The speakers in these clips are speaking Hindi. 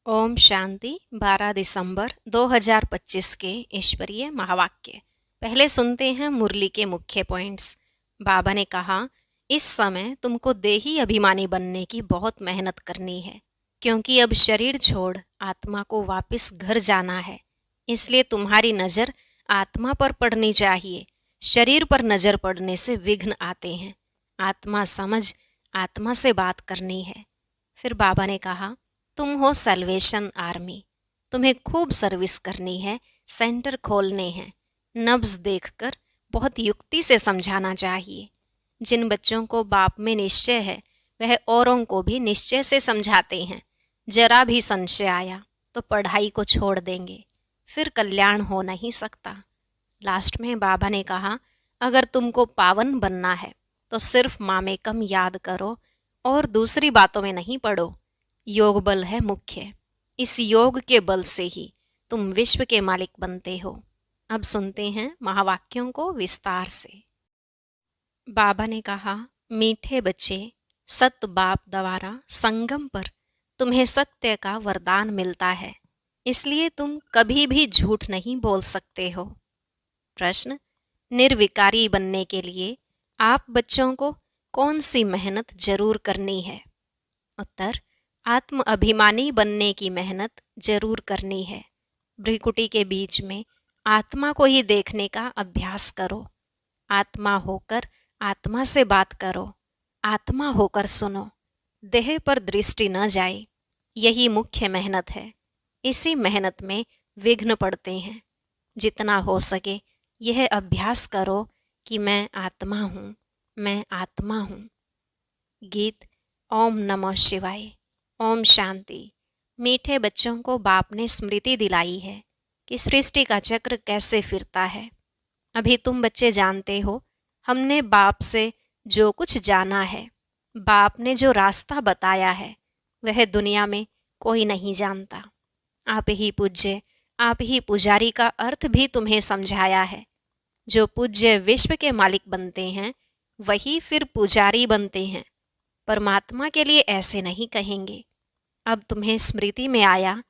ओम शांति 12 दिसंबर 2025 के ईश्वरीय महावाक्य। पहले सुनते हैं मुरली के मुख्य पॉइंट्स। बाबा ने कहा, इस समय तुमको देही अभिमानी बनने की बहुत मेहनत करनी है, क्योंकि अब शरीर छोड़ आत्मा को वापस घर जाना है। इसलिए तुम्हारी नज़र आत्मा पर पड़नी चाहिए। शरीर पर नज़र पड़ने से विघ्न आते हैं। आत्मा समझ, आत्मा से बात करनी है। फिर बाबा ने कहा, तुम हो सल्वेशन आर्मी, तुम्हें खूब सर्विस करनी है, सेंटर खोलने हैं। नब्ज देखकर बहुत युक्ति से समझाना चाहिए। जिन बच्चों को बाप में निश्चय है वह औरों को भी निश्चय से समझाते हैं। जरा भी संशय आया तो पढ़ाई को छोड़ देंगे, फिर कल्याण हो नहीं सकता। लास्ट में बाबा ने कहा, अगर तुमको पावन बनना है तो सिर्फ मामेकम याद करो और दूसरी बातों में नहीं पड़ो। योग बल है मुख्य। इस योग के बल से ही तुम विश्व के मालिक बनते हो। अब सुनते हैं महावाक्यों को विस्तार से। बाबा ने कहा, मीठे बच्चे, सत बाप द्वारा संगम पर तुम्हें सत्य का वरदान मिलता है, इसलिए तुम कभी भी झूठ नहीं बोल सकते हो। प्रश्न, निर्विकारी बनने के लिए आप बच्चों को कौन सी मेहनत जरूर करनी है? उत्तर, आत्म अभिमानी बनने की मेहनत जरूर करनी है। भ्रिकुटी के बीच में आत्मा को ही देखने का अभ्यास करो। आत्मा होकर आत्मा से बात करो, आत्मा होकर सुनो, देह पर दृष्टि न जाए। यही मुख्य मेहनत है। इसी मेहनत में विघ्न पड़ते हैं। जितना हो सके यह अभ्यास करो कि मैं आत्मा हूँ, मैं आत्मा हूँ। गीत। ओम नमः शिवाय। ओम शांति। मीठे बच्चों को बाप ने स्मृति दिलाई है कि सृष्टि का चक्र कैसे फिरता है। अभी तुम बच्चे जानते हो, हमने बाप से जो कुछ जाना है, बाप ने जो रास्ता बताया है, वह दुनिया में कोई नहीं जानता। आप ही पूज्य, आप ही पुजारी का अर्थ भी तुम्हें समझाया है। जो पूज्य विश्व के मालिक बनते हैं वही फिर पुजारी बनते हैं। परमात्मा के लिए ऐसे नहीं कहेंगे। अब तुम्हें स्मृति में आया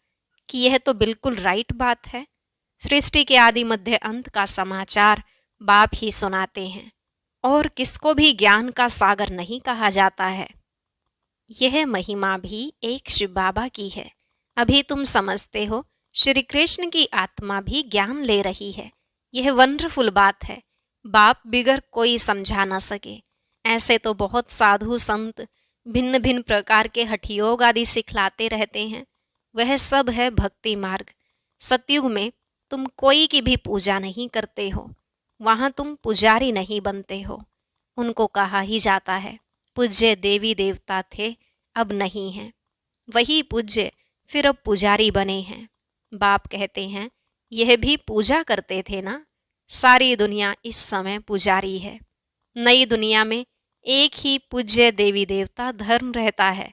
कि यह तो बिल्कुल राइट बात है। सृष्टि के आदि मध्य अंत का समाचार बाप ही सुनाते हैं, और किसको भी ज्ञान का सागर नहीं कहा जाता है। यह महिमा भी एक शिव बाबा की है। अभी तुम समझते हो, श्री कृष्ण की आत्मा भी ज्ञान ले रही है। यह वंडरफुल बात है। बाप बिगर कोई समझा न सके। ऐसे तो बहुत साधु संत भिन्न भिन्न प्रकार के हठयोग आदि सिखलाते रहते हैं। वह सब है भक्ति मार्ग। सतयुग में तुम कोई की भी पूजा नहीं करते हो, वहाँ तुम पुजारी नहीं बनते हो। उनको कहा ही जाता है पूज्य देवी देवता थे, अब नहीं हैं। वही पूज्य फिर अब पुजारी बने हैं। बाप कहते हैं, यह भी पूजा करते थे ना। सारी दुनिया इस समय पुजारी है। नई दुनिया में एक ही पूज्य देवी देवता धर्म रहता है।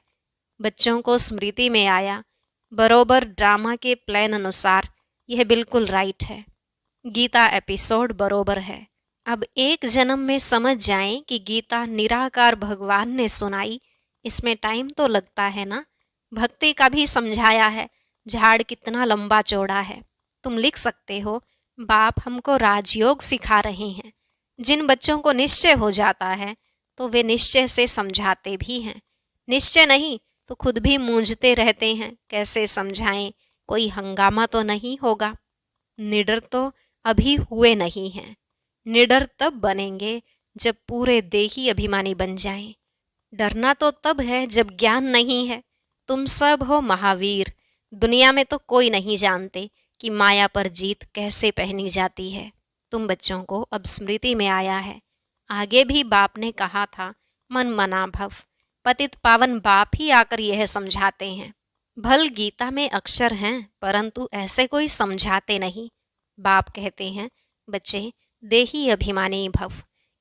बच्चों को स्मृति में आया, बरोबर ड्रामा के प्लान अनुसार यह बिल्कुल राइट है। गीता एपिसोड बरोबर है। अब एक जन्म में समझ जाएं कि गीता निराकार भगवान ने सुनाई। इसमें टाइम तो लगता है ना। भक्ति का भी समझाया है। झाड़ कितना लंबा चौड़ा है। तुम लिख सकते हो, बाप हमको राजयोग सिखा रहे हैं। जिन बच्चों को निश्चय हो जाता है तो वे निश्चय से समझाते भी हैं। निश्चय नहीं तो खुद भी मूंझते रहते हैं, कैसे समझाएं, कोई हंगामा तो नहीं होगा। निडर तो अभी हुए नहीं हैं। निडर तब बनेंगे जब पूरे देही अभिमानी बन जाएं। डरना तो तब है जब ज्ञान नहीं है। तुम सब हो महावीर। दुनिया में तो कोई नहीं जानते कि माया पर जीत कैसे पहनी जाती है। तुम बच्चों को अब स्मृति में आया है। आगे भी बाप ने कहा था, मन मना भव। पतित पावन बाप ही आकर यह समझाते हैं। भल गीता में अक्षर हैं, परंतु ऐसे कोई समझाते नहीं। बाप कहते हैं, बच्चे देही अभिमानी भव।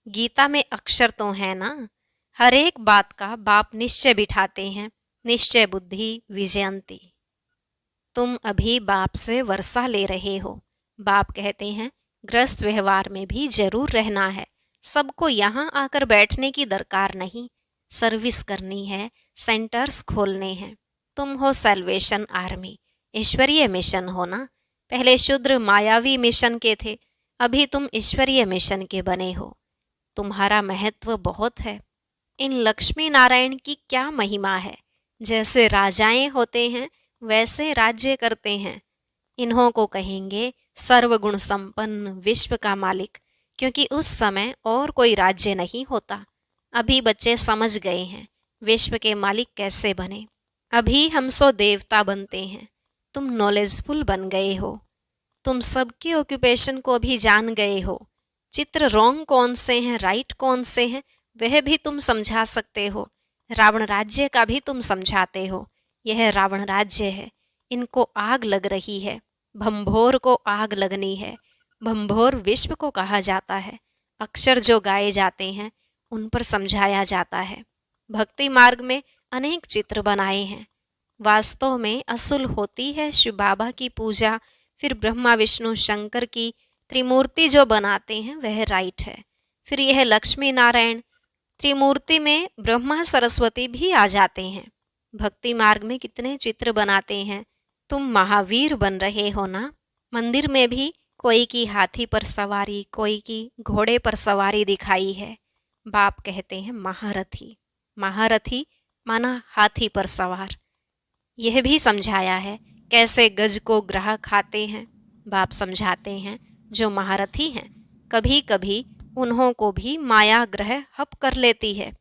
गीता में अक्षर तो है ना। हर एक बात का बाप निश्चय बिठाते हैं। निश्चय बुद्धि विजयंती। तुम अभी बाप से वर्षा ले रहे हो। बाप कहते हैं, ग्रस्त व्यवहार में भी जरूर रहना है। सबको यहाँ आकर बैठने की दरकार नहीं। सर्विस करनी है, सेंटर्स खोलने हैं। तुम हो सैल्वेशन आर्मी, ईश्वरीय मिशन हो ना। पहले शूद्र मायावी मिशन के थे, अभी तुम ईश्वरीय मिशन के बने हो। तुम्हारा महत्व बहुत है। इन लक्ष्मी नारायण की क्या महिमा है। जैसे राजाएं होते हैं वैसे राज्य करते हैं। इन्हों को कहेंगे सर्वगुण संपन्न विश्व का मालिक, क्योंकि उस समय और कोई राज्य नहीं होता। अभी बच्चे समझ गए हैं विश्व के मालिक कैसे बने। अभी हम सो देवता बनते हैं। तुम नॉलेजफुल बन गए हो। तुम सबके ऑक्यूपेशन को भी जान गए हो। चित्र रॉन्ग कौन से हैं, राइट कौन से हैं, वह भी तुम समझा सकते हो। रावण राज्य का भी तुम समझाते हो। यह रावण राज्य है, इनको आग लग रही है। भंभोर को आग लगनी है। भंभोर विश्व को कहा जाता है। अक्षर जो गाए जाते हैं उन पर समझाया जाता है। भक्ति मार्ग में अनेक चित्र बनाए हैं। वास्तव में असुल होती है शिव बाबा की पूजा, फिर ब्रह्मा विष्णु शंकर की त्रिमूर्ति जो बनाते हैं वह राइट है। फिर यह लक्ष्मी नारायण त्रिमूर्ति में ब्रह्मा सरस्वती भी आ जाते हैं। भक्ति मार्ग में कितने चित्र बनाते हैं। तुम महावीर बन रहे हो ना। मंदिर में भी कोई की हाथी पर सवारी, कोई की घोड़े पर सवारी दिखाई है। बाप कहते हैं महारथी। महारथी माना हाथी पर सवार। यह भी समझाया है कैसे गज को ग्राह खाते हैं। बाप समझाते हैं जो महारथी हैं कभी कभी उन्हों को भी माया ग्रह हप कर लेती है।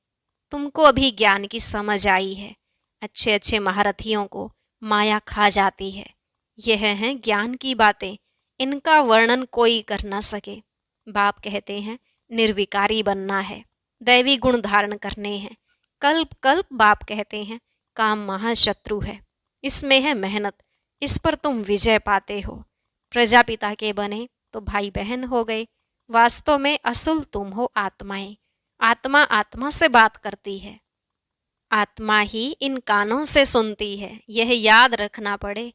तुमको अभी ज्ञान की समझ आई है। अच्छे अच्छे महारथियों को माया खा जाती है। यह हैं ज्ञान की बातें, इनका वर्णन कोई कर न सके। बाप कहते हैं निर्विकारी बनना है, दैवी गुण धारण करने हैं। कल्प कल्प बाप कहते हैं काम महाशत्रु है, इसमें है मेहनत, इस पर तुम विजय पाते हो। प्रजापिता के बने तो भाई बहन हो गए। वास्तव में असुल तुम हो आत्माएं। आत्मा आत्मा से बात करती है। आत्मा ही इन कानों से सुनती है, यह याद रखना पड़े।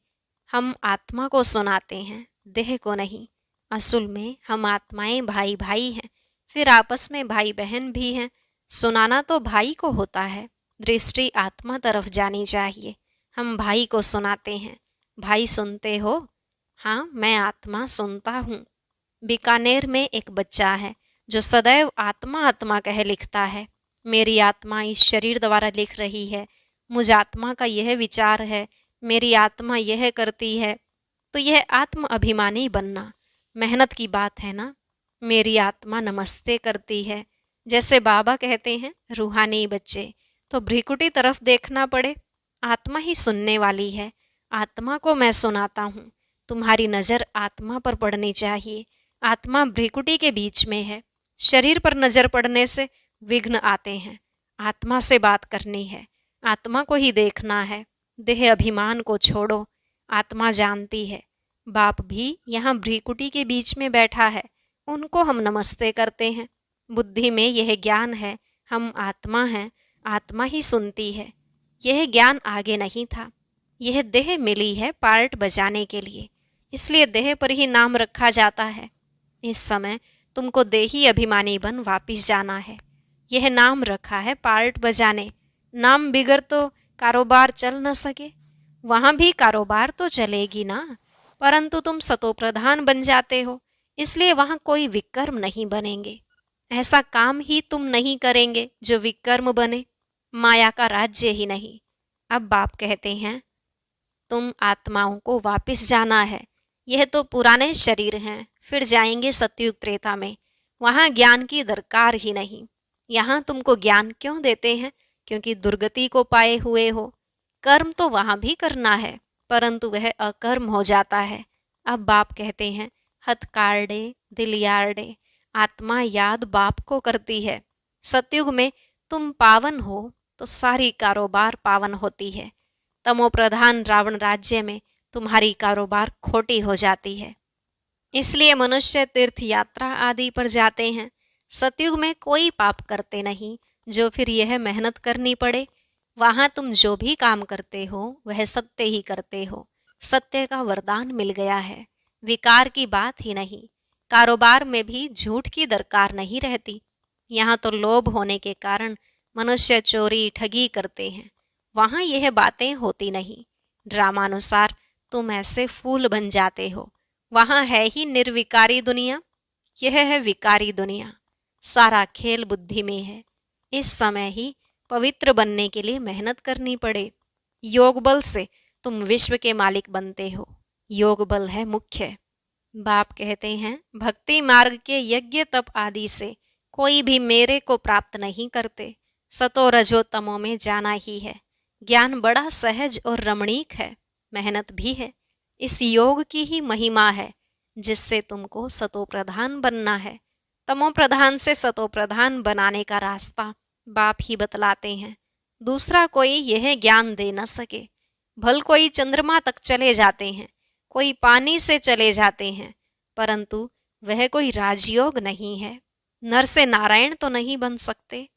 हम आत्मा को सुनाते हैं, देह को नहीं। असुल में हम आत्माएं भाई भाई हैं, फिर आपस में भाई बहन भी हैं। सुनाना तो भाई को होता है, दृष्टि आत्मा तरफ जानी चाहिए। हम भाई को सुनाते हैं। भाई सुनते हो? हाँ, मैं आत्मा सुनता हूँ। बीकानेर में एक बच्चा है जो सदैव आत्मा आत्मा कह लिखता है। मेरी आत्मा इस शरीर द्वारा लिख रही है, मुझ आत्मा का यह विचार है, मेरी आत्मा यह करती है। तो यह आत्म अभिमानी बनना मेहनत की बात है ना। मेरी आत्मा नमस्ते करती है। जैसे बाबा कहते हैं रूहानी बच्चे, तो भ्रिकुटी तरफ देखना पड़े। आत्मा ही सुनने वाली है, आत्मा को मैं सुनाता हूँ। तुम्हारी नज़र आत्मा पर पड़नी चाहिए। आत्मा भ्रिकुटी के बीच में है। शरीर पर नज़र पड़ने से विघ्न आते हैं। आत्मा से बात करनी है, आत्मा को ही देखना है। देह अभिमान को छोड़ो, आत्मा जानती है। बाप भी यहाँ भ्रिकुटी के बीच में बैठा है, उनको हम नमस्ते करते हैं। बुद्धि में यह ज्ञान है हम आत्मा हैं, आत्मा ही सुनती है। यह ज्ञान आगे नहीं था। यह देह मिली है पार्ट बजाने के लिए, इसलिए देह पर ही नाम रखा जाता है। इस समय तुमको देही अभिमानी बन वापिस जाना है। यह नाम रखा है पार्ट बजाने। नाम बिगर तो कारोबार चल न सके। वहाँ भी कारोबार तो चलेगी ना, परंतु तुम सतोप्रधान बन जाते हो, इसलिए वहाँ कोई विकर्म नहीं बनेंगे। ऐसा काम ही तुम नहीं करेंगे जो विकर्म बने। माया का राज्य ही नहीं। अब बाप कहते हैं तुम आत्माओं को वापिस जाना है। यह तो पुराने शरीर हैं, फिर जाएंगे सतयुग त्रेता में। वहाँ ज्ञान की दरकार ही नहीं। यहाँ तुमको ज्ञान क्यों देते हैं? क्योंकि दुर्गति को पाए हुए हो। कर्म तो वहाँ भी करना है, परंतु वह अकर्म हो जाता है। अब बाप कहते हैं हथकार्डे दिलियार्डे, आत्मा याद बाप को करती है। सतयुग में तुम पावन हो तो सारी कारोबार पावन होती है। तमो प्रधान रावण राज्य में तुम्हारी कारोबार खोटी हो जाती है। इसलिए मनुष्य तीर्थ यात्रा आदि पर जाते हैं। सतयुग में कोई पाप करते नहीं जो फिर यह मेहनत करनी पड़े। वहाँ तुम जो भी काम करते हो वह सत्य ही करते हो। सत्य का वरदान मिल गया है, विकार की बात ही नहीं। कारोबार में भी झूठ की दरकार नहीं रहती। यहाँ तो लोभ होने के कारण मनुष्य चोरी ठगी करते हैं। वहां यह बातें होती नहीं। ड्रामानुसार तुम ऐसे फूल बन जाते हो। वहां है ही निर्विकारी दुनिया, यह है विकारी दुनिया। सारा खेल बुद्धि में है। इस समय ही पवित्र बनने के लिए मेहनत करनी पड़े। योग बल से तुम विश्व के मालिक बनते हो। योग बल है मुख्य। बाप कहते हैं, भक्ति मार्ग के यज्ञ तप आदि से कोई भी मेरे को प्राप्त नहीं करते। सतो रजो तमो में जाना ही है। ज्ञान बड़ा सहज और रमणीक है, मेहनत भी है। इस योग की ही महिमा है जिससे तुमको सतो प्रधान बनना है। तमो प्रधान से सतो प्रधान बनाने का रास्ता बाप ही बतलाते हैं। दूसरा कोई यह ज्ञान दे न सके। भल कोई चंद्रमा तक चले जाते हैं, कोई पानी से चले जाते हैं, परंतु वह कोई राजयोग नहीं है। नर से नारायण तो नहीं बन सकते।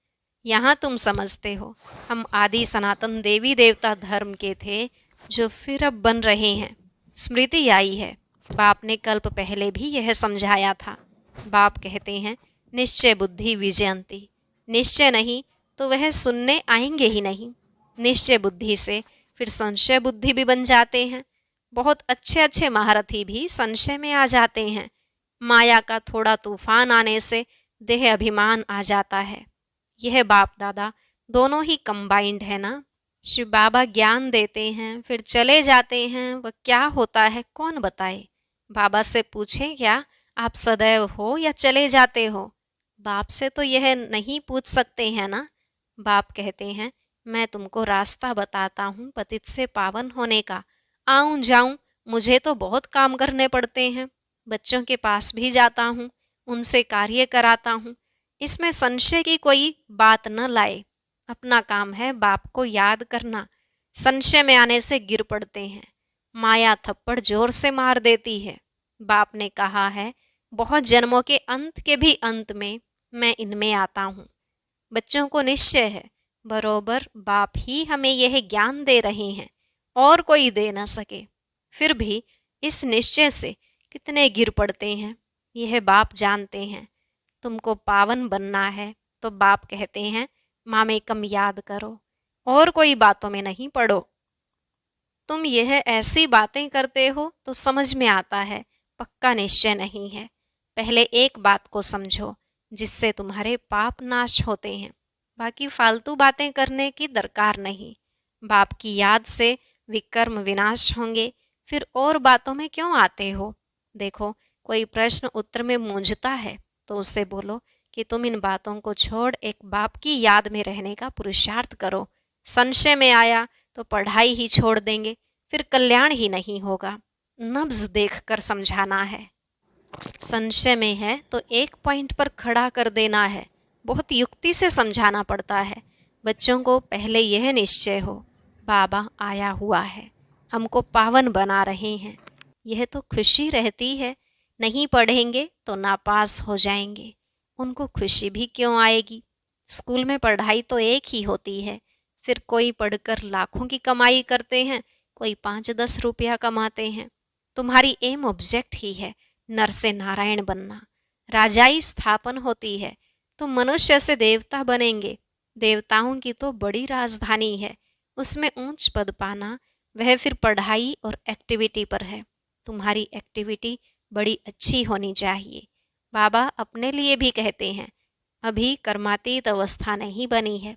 यहाँ तुम समझते हो हम आदि सनातन देवी देवता धर्म के थे, जो फिर अब बन रहे हैं। स्मृति आई है, बाप ने कल्प पहले भी यह समझाया था। बाप कहते हैं, निश्चय बुद्धि विजयंती। निश्चय नहीं तो वह सुनने आएंगे ही नहीं। निश्चय बुद्धि से फिर संशय बुद्धि भी बन जाते हैं। बहुत अच्छे अच्छे महारथी भी संशय में आ जाते हैं। माया का थोड़ा तूफान आने से देह अभिमान आ जाता है। यह बाप दादा दोनों ही कंबाइंड है ना। शिव बाबा ज्ञान देते हैं फिर चले जाते हैं, वह क्या होता है कौन बताए। बाबा से पूछें क्या आप सदैव हो या चले जाते हो। बाप से तो यह नहीं पूछ सकते हैं ना। बाप कहते हैं, मैं तुमको रास्ता बताता हूँ पतित से पावन होने का। आऊं जाऊं मुझे तो बहुत काम करने पड़ते हैं। बच्चों के पास भी जाता हूँ, उनसे कार्य कराता हूँ। इसमें संशय की कोई बात न लाए। अपना काम है बाप को याद करना। संशय में आने से गिर पड़ते हैं। माया थप्पड़ जोर से मार देती है। बाप ने कहा है, बहुत जन्मों के अंत के भी अंत में मैं इनमें आता हूँ। बच्चों को निश्चय है बरोबर बाप ही हमें यह ज्ञान दे रहे हैं, और कोई दे न सके। फिर भी इस निश्चय से कितने गिर पड़ते हैं, यह बाप जानते हैं। तुमको पावन बनना है तो बाप कहते हैं, मामेकम याद करो और कोई बातों में नहीं पड़ो। तुम यह ऐसी बातें करते हो तो समझ में आता है पक्का निश्चय नहीं है। पहले एक बात को समझो जिससे तुम्हारे पाप नाश होते हैं। बाकी फालतू बातें करने की दरकार नहीं। बाप की याद से विकर्म विनाश होंगे, फिर और बातों में क्यों आते हो। देखो कोई प्रश्न उत्तर में मूंझता है तो उससे बोलो कि तुम इन बातों को छोड़ एक बाप की याद में रहने का पुरुषार्थ करो। संशय में आया तो पढ़ाई ही छोड़ देंगे, फिर कल्याण ही नहीं होगा। नब्ज देखकर समझाना है। संशय में है तो एक पॉइंट पर खड़ा कर देना है। बहुत युक्ति से समझाना पड़ता है। बच्चों को पहले यह निश्चय हो, बाबा आया हुआ है, हमको पावन बना रहे हैं। यह तो खुशी रहती है। नहीं पढ़ेंगे तो नापास हो जाएंगे, उनको खुशी भी क्यों आएगी। स्कूल में पढ़ाई तो एक ही होती है। फिर कोई पढ़कर लाखों की कमाई करते हैं, कोई 5-10 रुपया कमाते हैं। तुम्हारी एम ऑब्जेक्ट ही है नर से नारायण बनना। राजाई स्थापन होती है, तुम मनुष्य से देवता बनेंगे। देवताओं की तो बड़ी राजधानी है, उसमें ऊंच पद पाना वह फिर पढ़ाई और एक्टिविटी पर है। तुम्हारी एक्टिविटी बड़ी अच्छी होनी चाहिए। बाबा अपने लिए भी कहते हैं, अभी कर्मातीत अवस्था नहीं बनी है,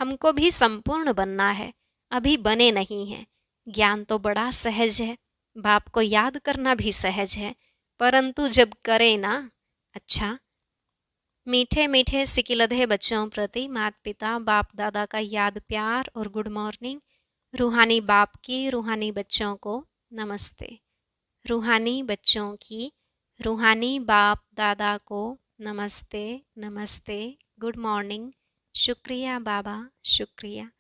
हमको भी संपूर्ण बनना है, अभी बने नहीं हैं। ज्ञान तो बड़ा सहज है, बाप को याद करना भी सहज है, परंतु जब करे ना। अच्छा, मीठे मीठे सिकिलधे बच्चों प्रति माता पिता बाप दादा का याद प्यार और गुड मॉर्निंग। रूहानी बाप की रूहानी बच्चों को नमस्ते। रूहानी बच्चों की रूहानी बाप दादा को नमस्ते नमस्ते, गुड मॉर्निंग। शुक्रिया बाबा, शुक्रिया।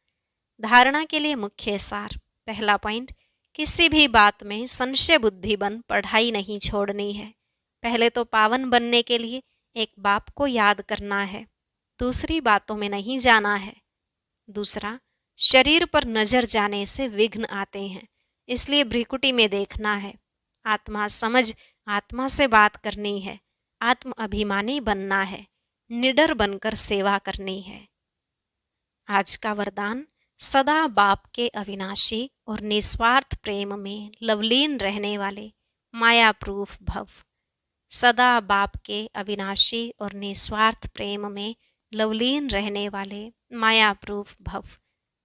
धारणा के लिए मुख्य सार। पहला पॉइंट, किसी भी बात में संशय बुद्धि बन पढ़ाई नहीं छोड़नी है। पहले तो पावन बनने के लिए एक बाप को याद करना है, दूसरी बातों में नहीं जाना है। दूसरा, शरीर पर नजर जाने से विघ्न आते हैं, इसलिए भ्रिकुटी में देखना है। आत्मा समझ आत्मा से बात करनी है, आत्म अभिमानी बनना है, निडर बनकर सेवा करनी है। आज का वरदान, सदा बाप के अविनाशी और निस्वार्थ प्रेम में लवलीन रहने वाले माया प्रूफ भव। सदा बाप के अविनाशी और निस्वार्थ प्रेम में लवलीन रहने वाले माया प्रूफ भव।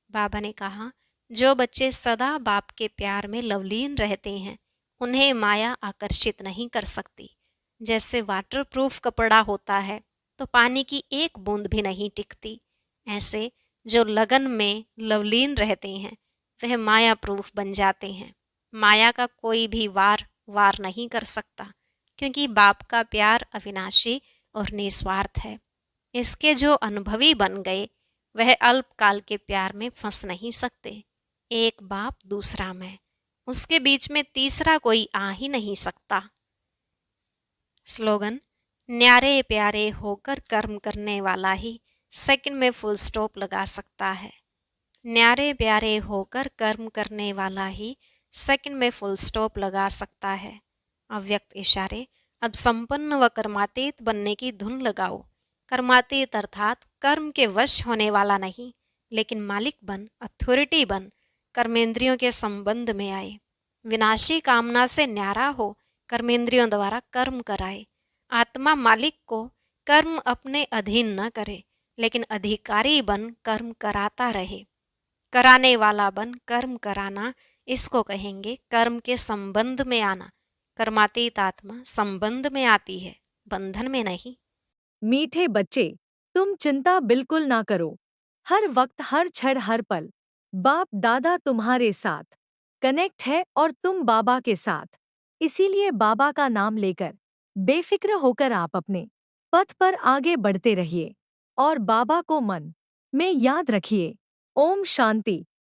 बाबा ने कहा, जो बच्चे सदा बाप के प्यार में लवलीन रहते हैं उन्हें माया आकर्षित नहीं कर सकती। जैसे वाटर प्रूफ कपड़ा होता है तो पानी की एक बूंद भी नहीं टिकती, ऐसे जो लगन में लवलीन रहते हैं वह माया प्रूफ बन जाते हैं। माया का कोई भी वार नहीं कर सकता, क्योंकि बाप का प्यार अविनाशी और निस्वार्थ है। इसके जो अनुभवी बन गए वह अल्पकाल के प्यार में फंस नहीं सकते। एक बाप दूसरा मैं, उसके बीच में तीसरा कोई आ ही नहीं सकता। स्लोगन, न्यारे प्यारे होकर कर्म करने वाला ही सेकंड में फुल स्टॉप लगा सकता है। न्यारे प्यारे होकर कर्म करने वाला ही सेकंड में फुल स्टॉप लगा सकता है। अव्यक्त इशारे, अब संपन्न व कर्मातीत बनने की धुन लगाओ। कर्मातीत अर्थात कर्म के वश होने वाला नहीं, लेकिन मालिक बन, अथॉरिटी बन, कर्मेंद्रियों के संबंध में आए। विनाशी कामना से न्यारा हो, कर्मेंद्रियों द्वारा कर्म कराए। आत्मा मालिक को कर्म अपने अधीन न करे, लेकिन अधिकारी बन कर्म कराता रहे। कराने वाला बन कर्म कराना, इसको कहेंगे कर्म के संबंध में आना। कर्मातीत आत्मा संबंध में आती है, बंधन में नहीं। मीठे बच्चे, तुम चिंता बिल्कुल ना करो। हर वक्त, हर क्षण, हर पल बाप दादा तुम्हारे साथ कनेक्ट है और तुम बाबा के साथ। इसीलिए बाबा का नाम लेकर बेफिक्र होकर आप अपने पथ पर आगे बढ़ते रहिए और बाबा को मन में याद रखिए। ओम शांति।